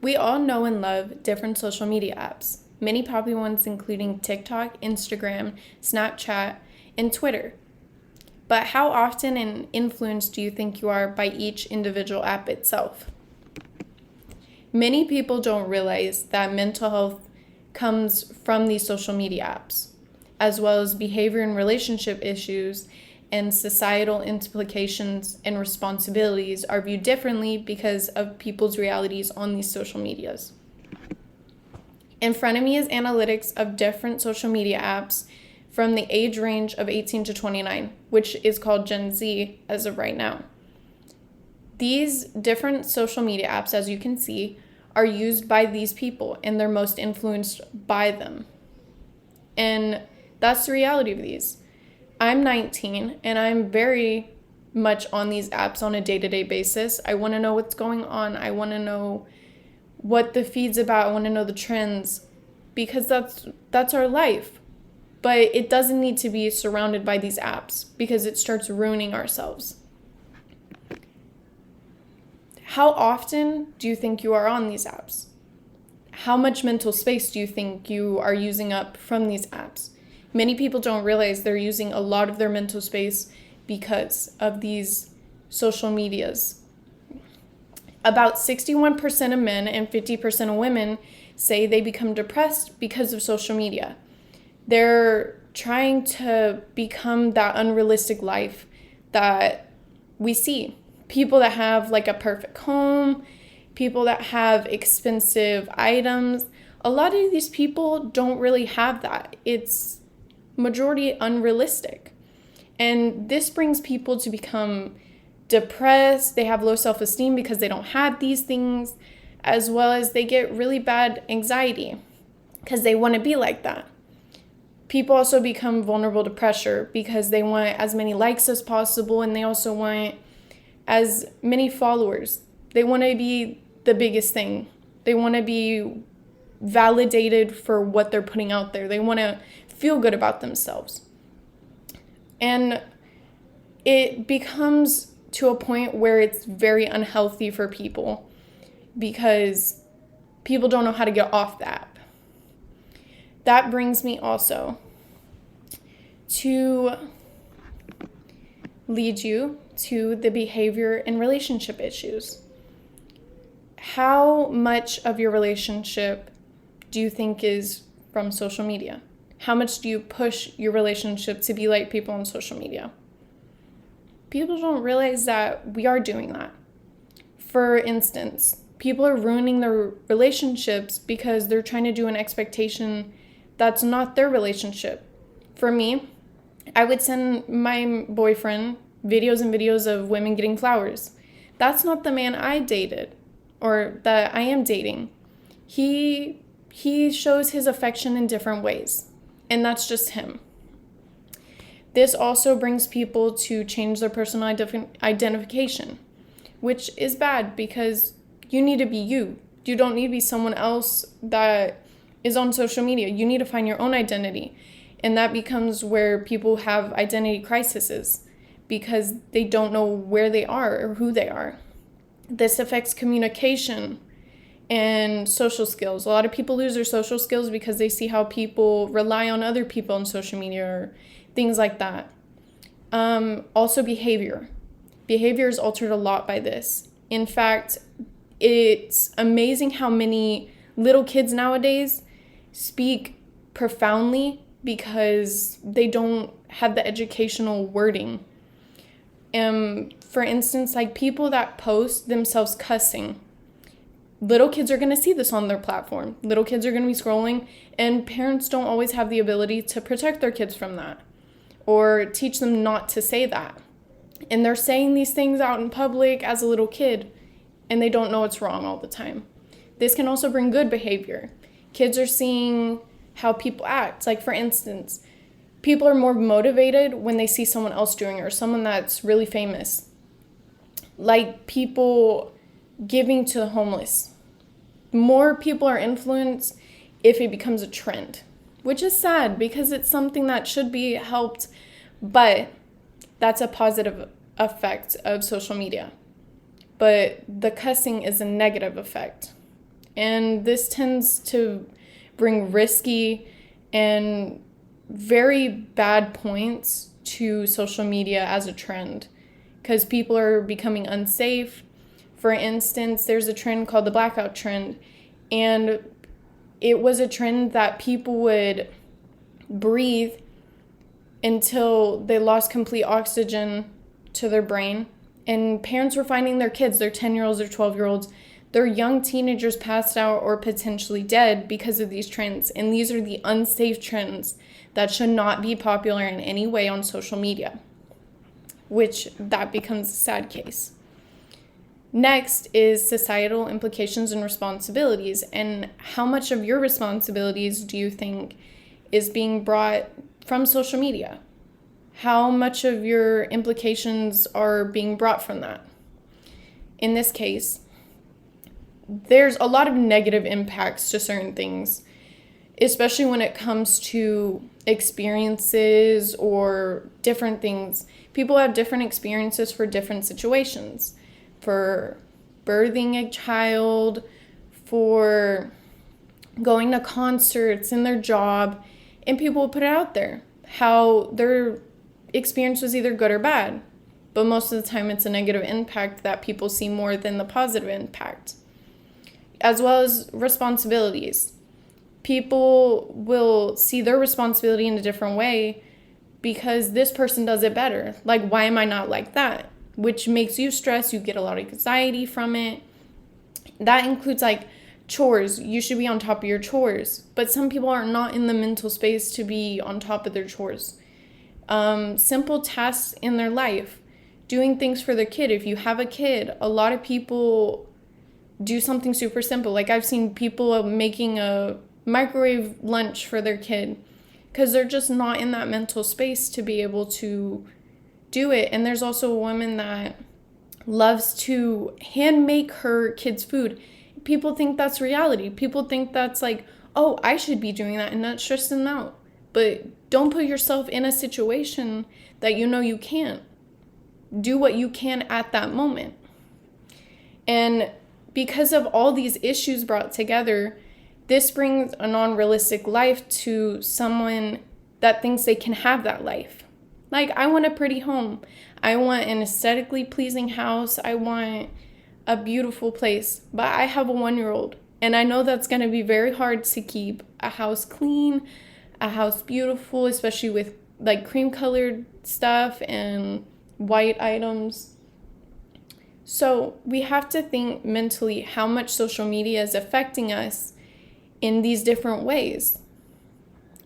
We all know and love different social media apps, many popular ones including TikTok, Instagram, Snapchat, and Twitter. But how often and influenced do you think you are by each individual app itself? Many people don't realize that mental health comes from these social media apps, as well as behavior and relationship issues and societal implications and responsibilities are viewed differently because of people's realities on these social medias. In front of me is analytics of different social media apps from the age range of 18 to 29, which is called Gen Z as of right now. These different social media apps, as you can see, are used by these people and they're most influenced by them. And that's the reality of these. I'm 19 and I'm very much on these apps on a day-to-day basis. I want to know what's going on. I want to know what the feed's about. I want to know the trends because that's our life. But it doesn't need to be surrounded by these apps because it starts ruining ourselves. How often do you think you are on these apps? How much mental space do you think you are using up from these apps? Many people don't realize they're using a lot of their mental space because of these social medias. About 61% of men and 50% of women say they become depressed because of social media. They're trying to become that unrealistic life that we see. People that have like a perfect home, people that have expensive items. A lot of these people don't really have that. It's majority unrealistic. And this brings people to become depressed. They have low self-esteem because they don't have these things, as well as they get really bad anxiety because they want to be like that. People also become vulnerable to pressure because they want as many likes as possible and they also want as many followers. They want to be the biggest thing. They want to be validated for what they're putting out there. They want to feel good about themselves. And it becomes to a point where it's very unhealthy for people because people don't know how to get off the app. That brings me also to lead you to the behavior and relationship issues. How much of your relationship do you think is from social media? How much do you push your relationship to be like people on social media? People don't realize that we are doing that. For instance, people are ruining their relationships because they're trying to do an expectation that's not their relationship. For me, I would send my boyfriend videos and videos of women getting flowers. That's not the man I dated or that I am dating. He shows his affection in different ways, and that's just him. This also brings people to change their personal identification, which is bad because you need to be you. You don't need to be someone else that is on social media. You need to find your own identity. And that becomes where people have identity crises because they don't know where they are or who they are. This affects communication and social skills. A lot of people lose their social skills because they see how people rely on other people on social media or things like that. Also behavior. Behavior is altered a lot by this. In fact, it's amazing how many little kids nowadays speak profoundly because they don't have the educational wording. For instance, like people that post themselves cussing. Little kids are going to see this on their platform. Little kids are going to be scrolling, and parents don't always have the ability to protect their kids from that or teach them not to say that. And they're saying these things out in public as a little kid, and they don't know it's wrong all the time. This can also bring good behavior. Kids are seeing how people act. Like, for instance, people are more motivated when they see someone else doing it or someone that's really famous. Like people giving to the homeless. More people are influenced if it becomes a trend, which is sad because it's something that should be helped, but that's a positive effect of social media. But the cussing is a negative effect. And this tends to bring risky and very bad points to social media as a trend because people are becoming unsafe. For instance, there's a trend called the blackout trend, and it was a trend that people would breathe until they lost complete oxygen to their brain. And parents were finding their kids, their 10-year-olds, their 12-year-olds, their young teenagers passed out or potentially dead because of these trends. And these are the unsafe trends that should not be popular in any way on social media, which that becomes a sad case. Next is societal implications and responsibilities. And how much of your responsibilities do you think is being brought from social media? How much of your implications are being brought from that? In this case, there's a lot of negative impacts to certain things, especially when it comes to experiences or different things. People have different experiences for different situations. For birthing a child, for going to concerts, in their job, and people will put it out there how their experience was either good or bad. But most of the time it's a negative impact that people see more than the positive impact. As well as responsibilities. People will see their responsibility in a different way because this person does it better. Like, why am I not like that? Which makes you stress. You get a lot of anxiety from it. That includes like chores. You should be on top of your chores. But some people are not in the mental space to be on top of their chores. Simple tasks in their life. Doing things for their kid. If you have a kid, a lot of people do something super simple. Like I've seen people making a microwave lunch for their kid because they're just not in that mental space to be able to do it. And there's also a woman that loves to hand make her kids food. People think that's reality. People think that's like, oh, I should be doing that and not stressing them out. But don't put yourself in a situation that you know you can't. Do what you can at that moment. And because of all these issues brought together, this brings a non-realistic life to someone that thinks they can have that life. Like, I want a pretty home. I want an aesthetically pleasing house. I want a beautiful place. But I have a 1-year-old, and I know that's going to be very hard to keep a house clean, a house beautiful, especially with like cream-colored stuff and white items. So we have to think mentally how much social media is affecting us in these different ways.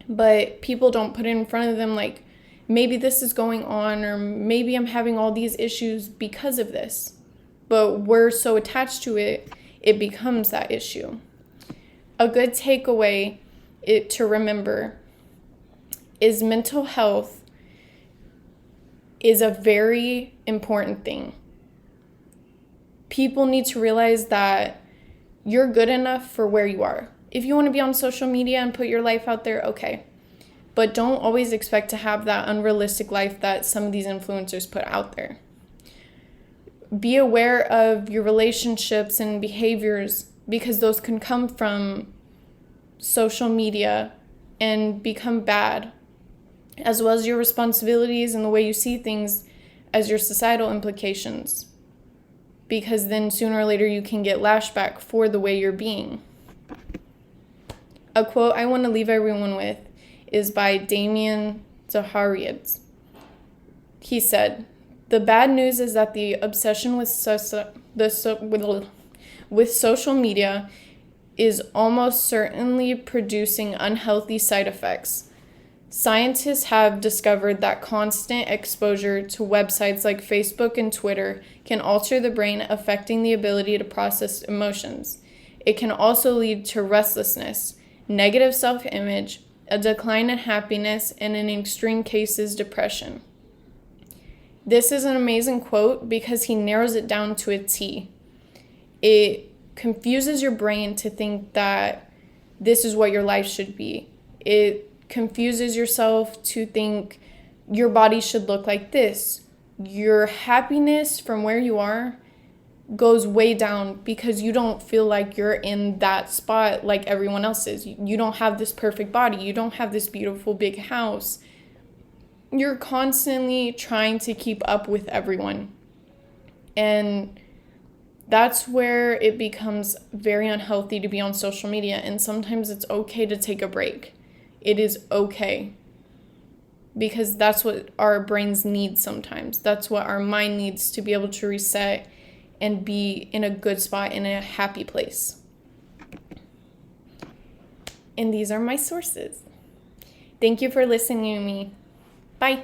But people don't put it in front of them like, maybe this is going on, or maybe I'm having all these issues because of this. But we're so attached to it, it becomes that issue. A good takeaway to remember is mental health is a very important thing. People need to realize that you're good enough for where you are. If you want to be on social media and put your life out there, okay. But don't always expect to have that unrealistic life that some of these influencers put out there. Be aware of your relationships and behaviors because those can come from social media and become bad, as well as your responsibilities and the way you see things as your societal implications. Because then sooner or later you can get lashback for the way you're being. A quote I want to leave everyone with is by Damien Zahariadze. He said, "The bad news is that the obsession with social media is almost certainly producing unhealthy side effects. Scientists have discovered that constant exposure to websites like Facebook and Twitter can alter the brain, affecting the ability to process emotions. It can also lead to restlessness, negative self-image, a decline in happiness, and in extreme cases, depression." This is an amazing quote because he narrows it down to a T. It confuses your brain to think that this is what your life should be. It confuses yourself to think your body should look like this. Your happiness from where you are goes way down because you don't feel like you're in that spot like everyone else is. You don't have this perfect body. You don't have this beautiful big house. You're constantly trying to keep up with everyone. And that's where it becomes very unhealthy to be on social media. And sometimes it's okay to take a break. It is okay. Because that's what our brains need sometimes. That's what our mind needs to be able to reset and be in a good spot, in a happy place. And these are my sources. Thank you for listening to me. Bye.